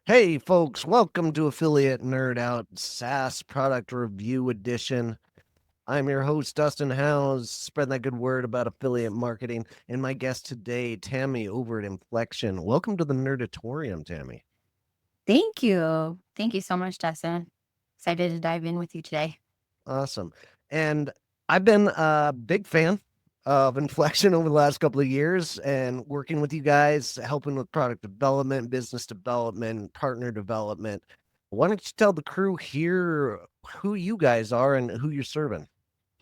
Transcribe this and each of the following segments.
Hey, folks, welcome to Affiliate Nerd Out SaaS Product Review Edition. I'm your host, Dustin Howes, spreading that good word about affiliate marketing. And my guest today, Tammy over at Inflektion. Welcome to the Nerdatorium, Tammy. Thank you. Thank you so much, Dustin. Excited to dive in with you today. Awesome. And I've been a big fan of Inflection over the last couple of years and working with you guys, helping with product development, business development, partner development. Why don't you tell the crew here who you guys are and who you're serving?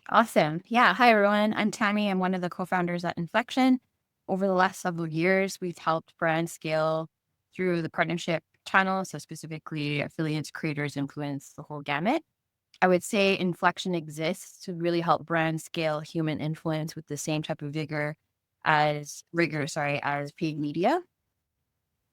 Awesome. Yeah. Hi, everyone. I'm Tammy. I'm one of the co-founders at Inflection. Over the last several years, we've helped brands scale through the partnership channel. So specifically affiliates, creators, influence, the whole gamut. I would say Inflection exists to really help brands scale human influence with the same type of as paid media,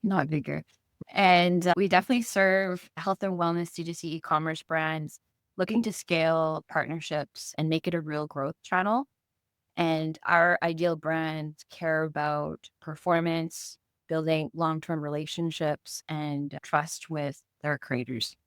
not vigor. And we definitely serve health and wellness D2C e-commerce brands looking to scale partnerships and make it a real growth channel. And our ideal brands care about performance, building long-term relationships, and trust with their creators.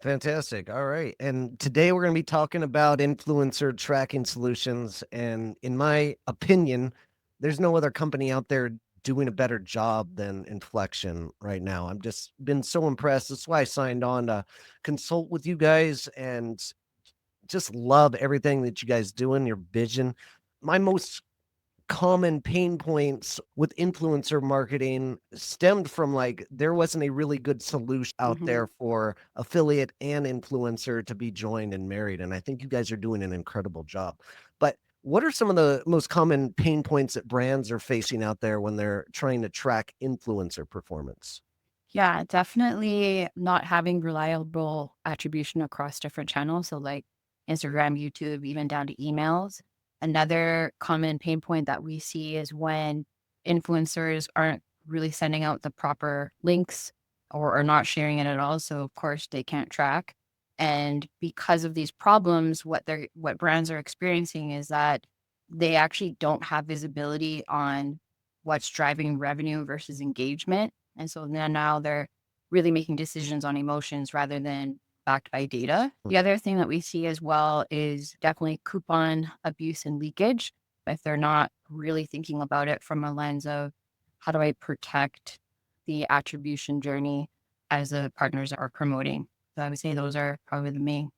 Fantastic. All right. And today we're going to be talking about influencer tracking solutions. And in my opinion, there's no other company out there doing a better job than Inflection right now. I'm just been so impressed. That's why I signed on to consult with you guys and just love everything that you guys do in your vision. My most common pain points with influencer marketing stemmed from like there wasn't a really good solution out Mhm. there for affiliate and influencer to be joined and married. And I think you guys are doing an incredible job. But what are some of the most common pain points that brands are facing out there when they're trying to track influencer performance? Yeah, definitely not having reliable attribution across different channels. So, like Instagram, YouTube, even down to emails. Another common pain point that we see is when influencers aren't really sending out the proper links or are not sharing it at all. So, of course, they can't track. And because of these problems, what brands are experiencing is that they actually don't have visibility on what's driving revenue versus engagement, and so then now they're really making decisions on emotions rather than backed by data. The other thing that we see as well is definitely coupon abuse and leakage. If they're not really thinking about it from a lens of how do I protect the attribution journey as the partners are promoting. So I would say those are probably the main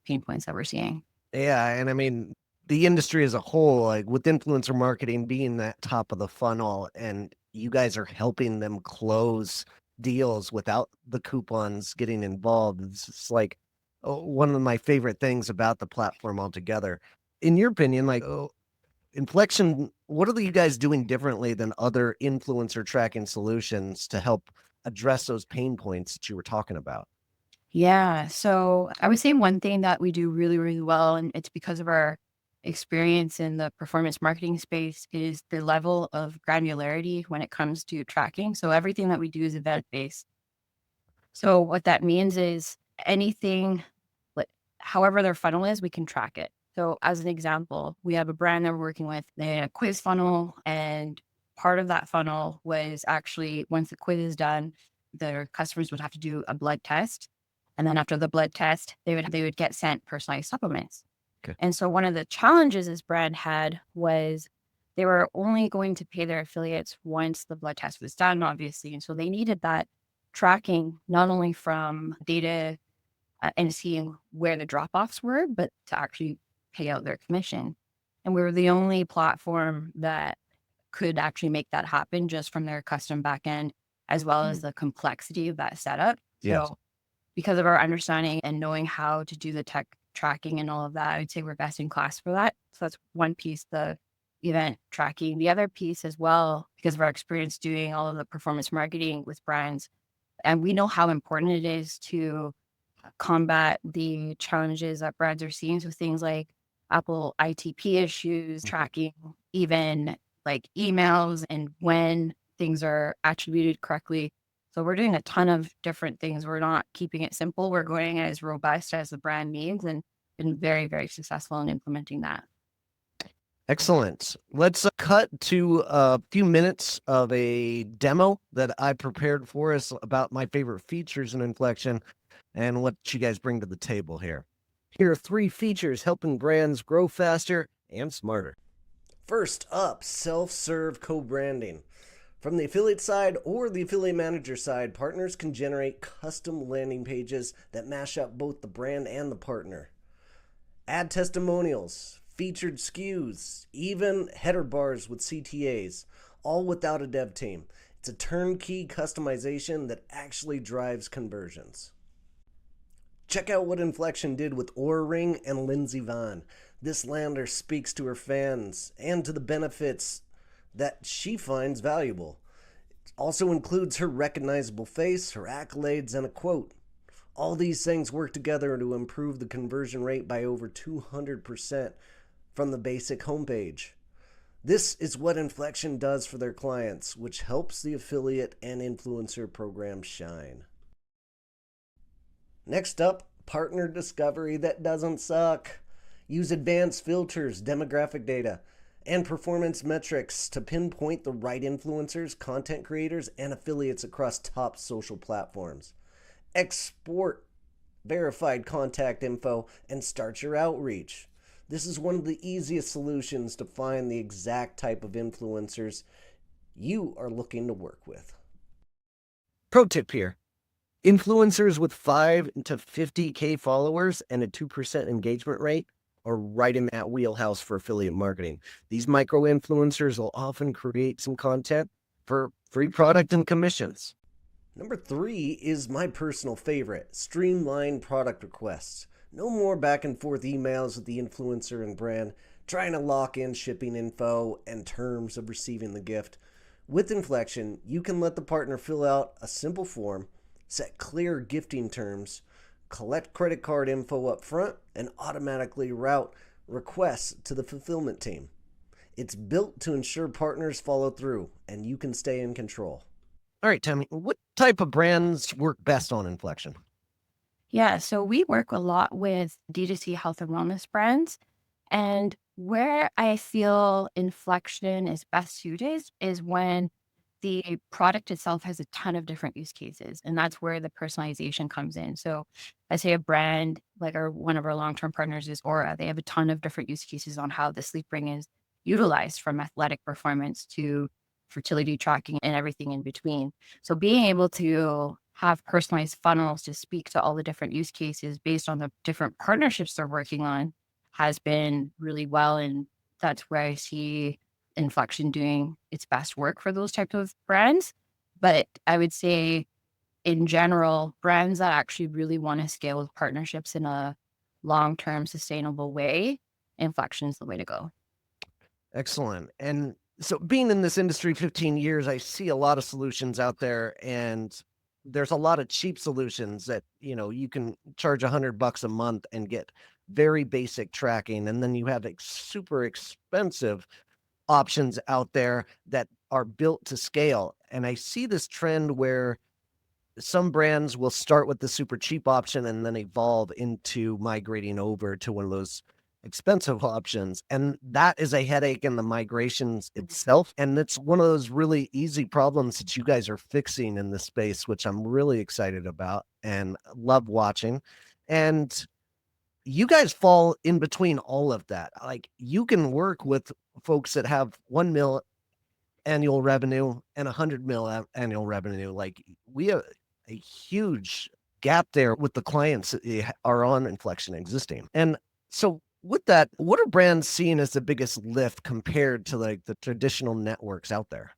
pain points that we're seeing. Yeah, and I mean, the industry as a whole, like with influencer marketing being that top of the funnel, and you guys are helping them close deals without the coupons getting involved. It's just like one of my favorite things about the platform altogether. In your opinion, like Inflection, what are you guys doing differently than other influencer tracking solutions to help address those pain points that you were talking about? Yeah. So I would say one thing that we do really, really well, and it's because of our experience in the performance marketing space, is the level of granularity when it comes to tracking. So everything that we do is event based. So what that means is anything, like, however their funnel is, we can track it. So as an example, we have a brand that we're working with, they had a quiz funnel, and part of that funnel was actually once the quiz is done, their customers would have to do a blood test. And then after the blood test, they would get sent personalized supplements. Okay. And so one of the challenges this brand had was they were only going to pay their affiliates once the blood test was done, obviously. And so they needed that tracking not only from data and seeing where the drop offs were, but to actually pay out their commission. And we were the only platform that could actually make that happen just from their custom backend, as well as the complexity of that setup. Yes. So, because of our understanding and knowing how to do the tech tracking and all of that, I would say we're best in class for that. So, that's one piece, the event tracking. The other piece as well, because of our experience doing all of the performance marketing with brands, and we know how important it is to combat the challenges that brands are seeing. So things like Apple ITP issues, Mhm. tracking even like emails and when things are attributed correctly. So we're doing a ton of different things. We're not keeping it simple. We're going as robust as the brand needs and been very, very successful in implementing that. Excellent. Let's cut to a few minutes of a demo that I prepared for us about my favorite features in Inflection and what you guys bring to the table here. Here are three features helping brands grow faster and smarter. First up, self serve co branding. From the affiliate side or the affiliate manager side, partners can generate custom landing pages that mash up both the brand and the partner. Add testimonials, featured SKUs, even header bars with CTAs, all without a dev team. It's a turnkey customization that actually drives conversions. Check out what Inflection did with Aura Ring and Lindsey Vonn. This lander speaks to her fans and to the benefits that she finds valuable. It also includes her recognizable face, her accolades, and a quote. All these things work together to improve the conversion rate by over 200% from the basic homepage. This is what Inflection does for their clients, which helps the affiliate and influencer program shine. Next up, partner discovery that doesn't suck. Use advanced filters, demographic data, and performance metrics to pinpoint the right influencers, content creators, and affiliates across top social platforms. Export verified contact info and start your outreach. This is one of the easiest solutions to find the exact type of influencers you are looking to work with. Pro tip here. Influencers with 5 to 50K followers and a 2% engagement rate are right in that wheelhouse for affiliate marketing. These micro influencers will often create some content for free product and commissions. Number 3 is my personal favorite, streamline product requests. No more back and forth emails with the influencer and brand trying to lock in shipping info and terms of receiving the gift. With Inflection, you can let the partner fill out a simple form, set clear gifting terms, collect credit card info up front, and automatically route requests to the fulfillment team. It's built to ensure partners follow through and you can stay in control. All right, Tammy, what type of brands work best on Inflection? Yeah, so we work a lot with D2C health and wellness brands. And where I feel Inflection is best suited is when the product itself has a ton of different use cases. And that's where the personalization comes in. So I say a brand like one of our long-term partners is Aura. They have a ton of different use cases on how the sleep ring is utilized from athletic performance to fertility tracking and everything in between. So being able to have personalized funnels to speak to all the different use cases based on the different partnerships they're working on has been really well. And that's where I see Inflection doing its best work for those types of brands. But I would say in general, brands that actually really want to scale with partnerships in a long-term sustainable way, Inflection is the way to go. Excellent. And so being in this industry 15 years, I see a lot of solutions out there and there's a lot of cheap solutions that, you can charge $100 a month and get very basic tracking. And then you have super expensive options out there that are built to scale. And I see this trend where some brands will start with the super cheap option and then evolve into migrating over to one of those expensive options. And that is a headache in the migrations itself. And it's one of those really easy problems that you guys are fixing in this space, which I'm really excited about and love watching. And you guys fall in between all of that. Like you can work with folks that have 1 mil annual revenue and 100 mil annual revenue. Like we have a huge gap there with the clients that are on Inflection existing. And so with that, what are brands seeing as the biggest lift compared to like the traditional networks out there?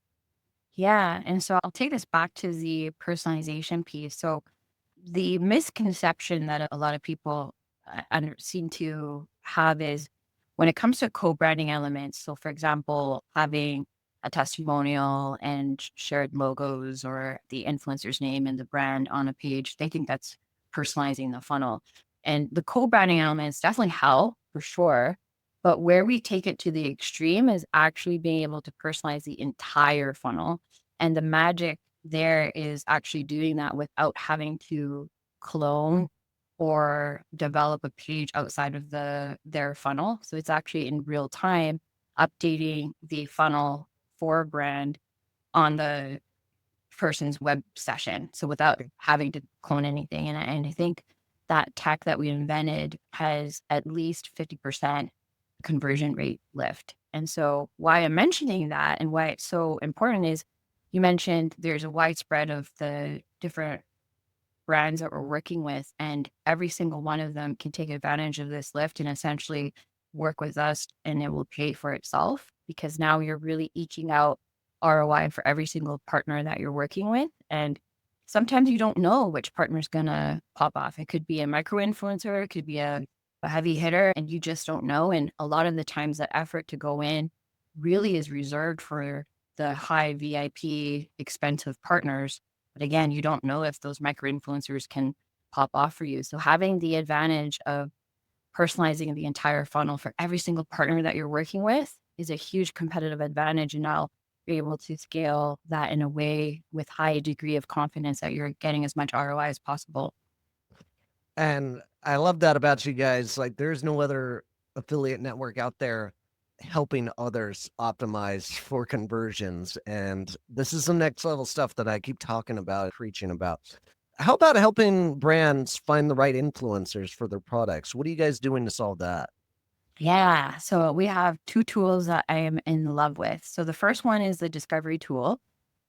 Yeah. And so I'll take this back to the personalization piece. So the misconception that a lot of people seem to have is when it comes to co-branding elements. So, for example, having a testimonial and shared logos or the influencer's name and the brand on a page, they think that's personalizing the funnel. And the co-branding elements definitely help for sure. But where we take it to the extreme is actually being able to personalize the entire funnel. And the magic there is actually doing that without having to clone or develop a page outside of their funnel. So it's actually in real time updating the funnel for a brand on the person's web session. So without having to clone anything. And I think that tech that we invented has at least 50% conversion rate lift. And so why I'm mentioning that and why it's so important is you mentioned there's a widespread of the different brands that we're working with, and every single one of them can take advantage of this lift and essentially work with us, and it will pay for itself because now you're really eking out ROI for every single partner that you're working with. And sometimes you don't know which partner is going to pop off. It could be a micro influencer, it could be a heavy hitter, and you just don't know. And a lot of the times, that effort to go in really is reserved for the high VIP expensive partners. But again, you don't know if those micro influencers can pop off for you. So having the advantage of personalizing the entire funnel for every single partner that you're working with is a huge competitive advantage. And now you're able to scale that in a way with high degree of confidence that you're getting as much ROI as possible. And I love that about you guys. Like, there's no other affiliate network out there helping others optimize for conversions. And this is some next level stuff that I keep talking about, preaching about. How about helping brands find the right influencers for their products? What are you guys doing to solve that? Yeah. So we have two tools that I am in love with. So the first one is the discovery tool.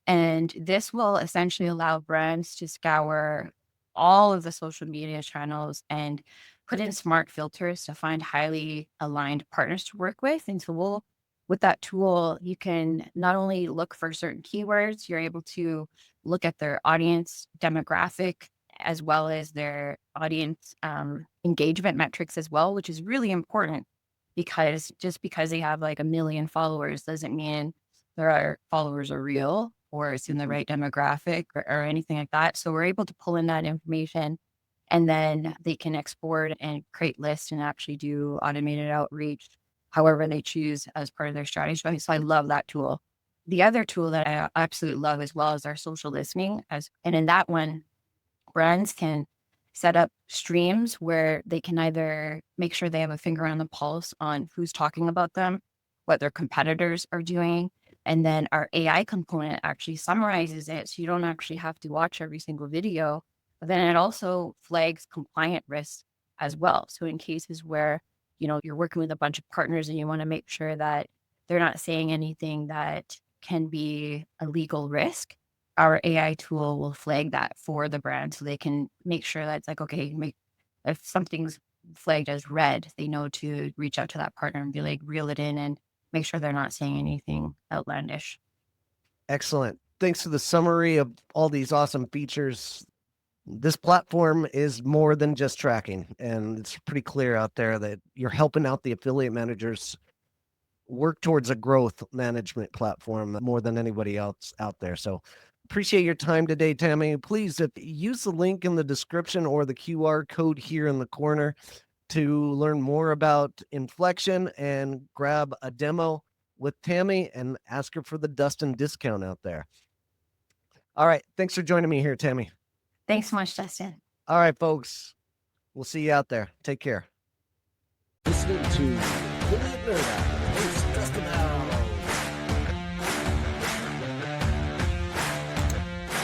And this will essentially allow brands to scour all of the social media channels and put in smart filters to find highly aligned partners to work with. And so with that tool, you can not only look for certain keywords, you're able to look at their audience demographic as well as their audience engagement metrics as well, which is really important because just because they have like a million followers doesn't mean their followers are real or it's in the right demographic or anything like that. So we're able to pull in that information and then they can export and create lists and actually do automated outreach, however they choose as part of their strategy. So I love that tool. The other tool that I absolutely love as well is our social listening. And in that one, brands can set up streams where they can either make sure they have a finger on the pulse on who's talking about them, what their competitors are doing. And then our AI component actually summarizes it. So you don't actually have to watch every single video. But then it also flags compliant risks as well. So in cases where, you're working with a bunch of partners and you want to make sure that they're not saying anything that can be a legal risk, our AI tool will flag that for the brand so they can make sure that it's like, okay, if something's flagged as red, they know to reach out to that partner and be like, reel it in and make sure they're not saying anything outlandish. Excellent. Thanks for the summary of all these awesome features. This platform is more than just tracking, and it's pretty clear out there that you're helping out the affiliate managers work towards a growth management platform more than anybody else out there. So appreciate your time today, Tammy. Please, if use the link in the description or the QR code here in the corner to learn more about Inflektion and grab a demo with Tammy and ask her for the Dustin discount out there. All right. Thanks for joining me here, Tammy. Thanks so much, Justin. All right, folks. We'll see you out there. Take care. Listening to Affiliate Nerd Out. Thanks, Dustin out.